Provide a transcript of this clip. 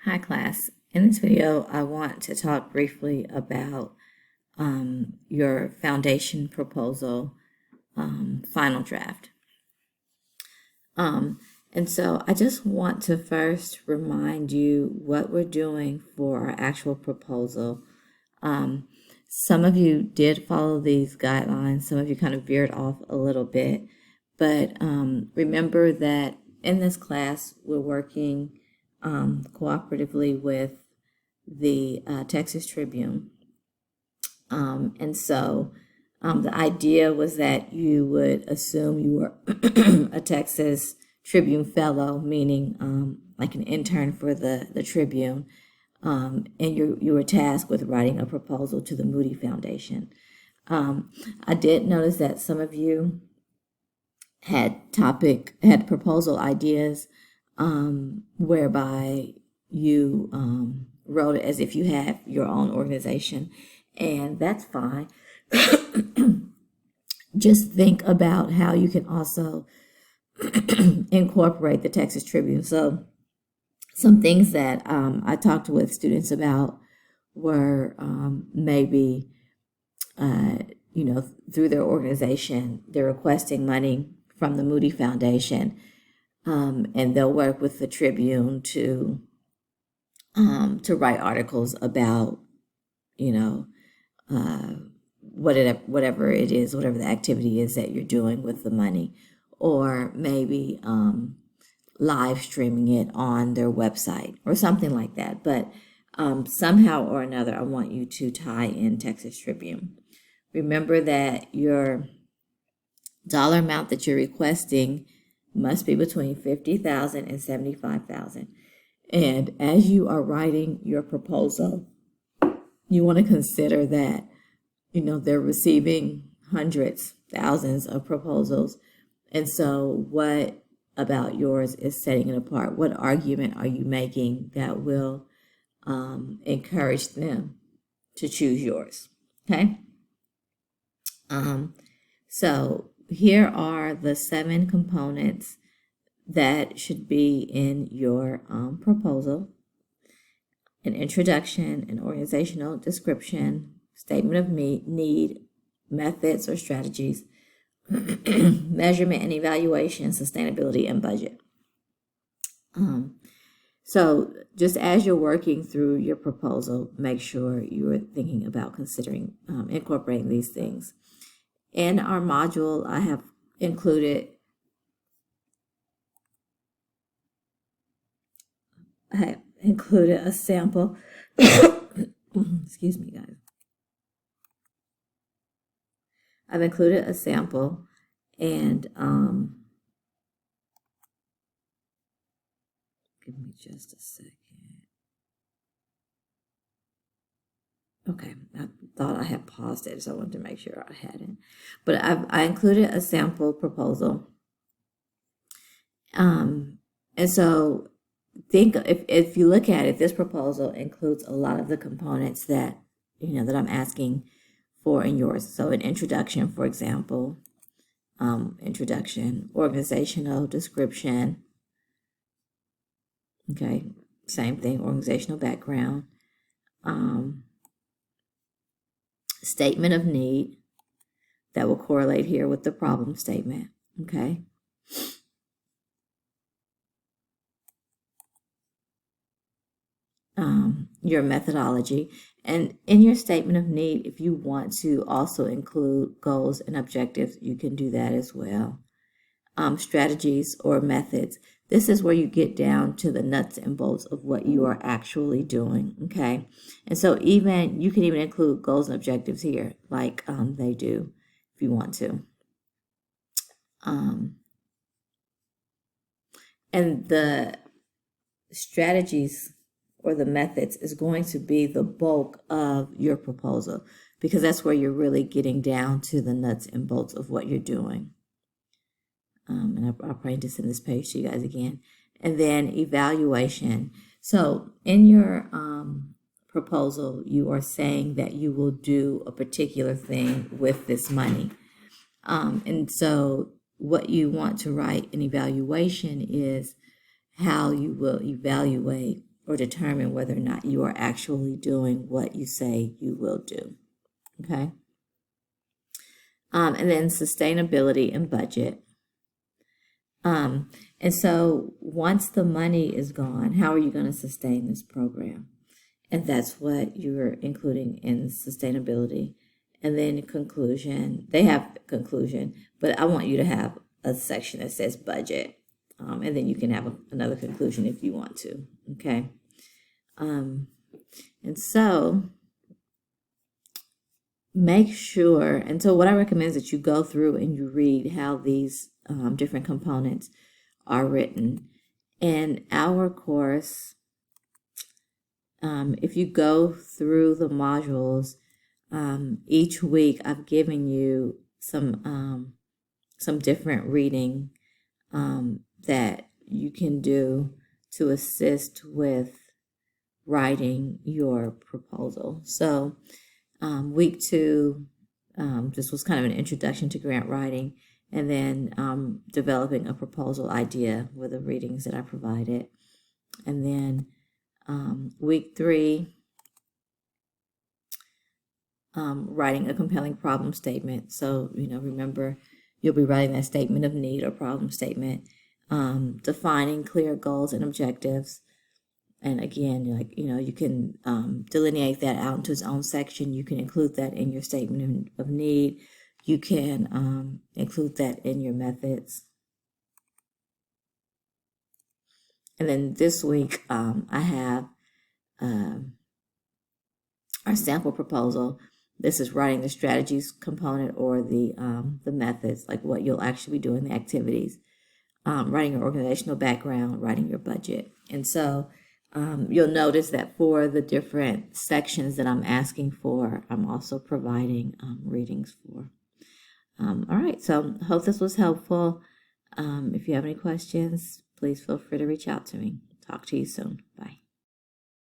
Hi class. In this video, I want to talk briefly about your foundation proposal final draft. And so I just want to first remind you what we're doing for our actual proposal. Some of you did follow these guidelines. Some of you kind of veered off a little bit. But remember that in this class, we're working cooperatively with the Texas Tribune. And so the idea was that you would assume you were a Texas Tribune fellow, meaning like an intern for the Tribune, and you were tasked with writing a proposal to the Moody Foundation. I did notice that some of you had proposal ideas whereby you wrote it as if you have your own organization, and that's fine. Just think about how you can also incorporate the Texas Tribune. So some things that I talked with students about were maybe, through their organization, they're requesting money from the Moody Foundation, and they'll work with the Tribune to write articles about, whatever it is, whatever the activity is that you're doing with the money, or maybe live streaming it on their website or something like that. But somehow or another, I want you to tie in Texas Tribune. Remember that your dollar amount that you're requesting must be between $50,000 and $75,000. And as you are writing your proposal, you want to consider that, they're receiving hundreds, thousands of proposals. And so what about yours is setting it apart? What argument are you making that will encourage them to choose yours? Okay. So here are the 7 components that should be in your proposal: an introduction, an organizational description, statement of need, methods or strategies, measurement and evaluation, sustainability, and budget. So just as you're working through your proposal, make sure you're thinking about considering incorporating these things. In our module, I have included a sample. Excuse me, guys. I've included a sample, and give me just a second. Okay, I thought I had paused it, so I wanted to make sure I hadn't. But I included a sample proposal. And so think if you look at it, this proposal includes a lot of the components that that I'm asking for in yours. So an introduction, for example, introduction, organizational description. Okay, same thing, organizational background, statement of need that will correlate here with the problem statement. Okay. Your methodology, and in your statement of need, if you want to also include goals and objectives, you can do that as well. Strategies or methods. This is where you get down to the nuts and bolts of what you are actually doing. Okay. And so you can even include goals and objectives here, like they do, if you want to. And the strategies or the methods is going to be the bulk of your proposal, because that's where you're really getting down to the nuts and bolts of what you're doing. And I'll probably just send this page to you guys again. And then evaluation. So in your proposal, you are saying that you will do a particular thing with this money. And so what you want to write in evaluation is how you will evaluate or determine whether or not you are actually doing what you say you will do. Okay. And then sustainability and budget. And so once the money is gone, how are you going to sustain this program? And that's what you're including in sustainability. And then conclusion, they have conclusion, but I want you to have a section that says budget. And then you can have another conclusion if you want to. Okay. And so make sure, and so what I recommend is that you go through and you read how these different components are written. In our course, if you go through the modules, each week I've given you some different reading that you can do to assist with writing your proposal. So week 2, this was kind of an introduction to grant writing, and then developing a proposal idea with the readings that I provided. And then week 3, writing a compelling problem statement. So, remember, you'll be writing that statement of need or problem statement, defining clear goals and objectives. And again, you can delineate that out into its own section. You can include that in your statement of need. You can include that in your methods. And then this week, I have our sample proposal. This is writing the strategies component or the methods, like what you'll actually be doing, the activities, writing your organizational background, writing your budget. And so you'll notice that for the different sections that I'm asking for, I'm also providing readings for. All right, so I hope this was helpful. If you have any questions, please feel free to reach out to me. Talk to you soon. Bye.